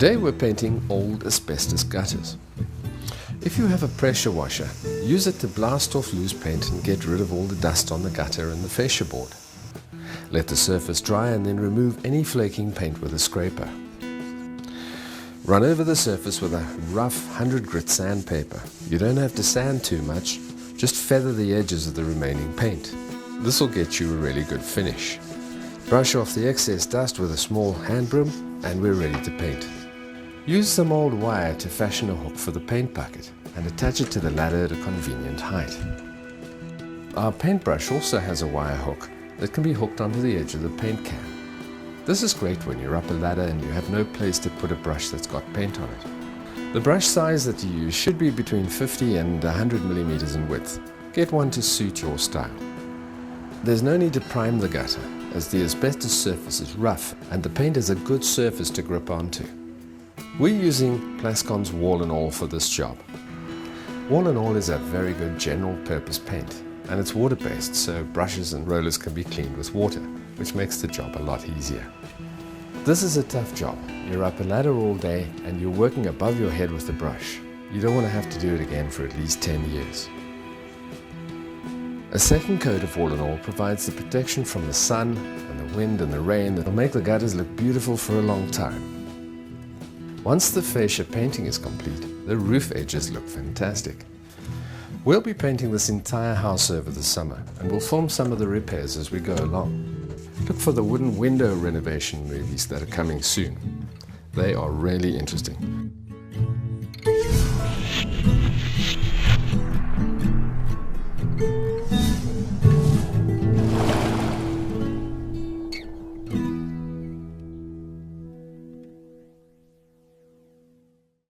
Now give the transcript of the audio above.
Today we're painting old asbestos gutters. If you have a pressure washer, use it to blast off loose paint and get rid of all the dust on the gutter and the fascia board. Let the surface dry and then remove any flaking paint with a scraper. Run over the surface with a rough 100 grit sandpaper. You don't have to sand too much, just feather the edges of the remaining paint. This will get you a really good finish. Brush off the excess dust with a small hand broom and we're ready to paint. Use some old wire to fashion a hook for the paint bucket and attach it to the ladder at a convenient height. Our paintbrush also has a wire hook that can be hooked onto the edge of the paint can. This is great when you're up a ladder and you have no place to put a brush that's got paint on it. The brush size that you use should be between 50 and 100 millimeters in width. Get one to suit your style. There's no need to prime the gutter as the asbestos surface is rough and the paint is a good surface to grip onto. We're using Plascon's Wall and All for this job. Wall and All is a very good general purpose paint and it's water based, so brushes and rollers can be cleaned with water, which makes the job a lot easier. This is a tough job. You're up a ladder all day and you're working above your head with the brush. You don't want to have to do it again for at least 10 years. A second coat of Wall and All provides the protection from the sun and the wind and the rain that will make the gutters look beautiful for a long time. Once the fascia painting is complete, the roof edges look fantastic. We'll be painting this entire house over the summer and we'll film some of the repairs as we go along. Look for the wooden window renovation movies that are coming soon. They are really interesting.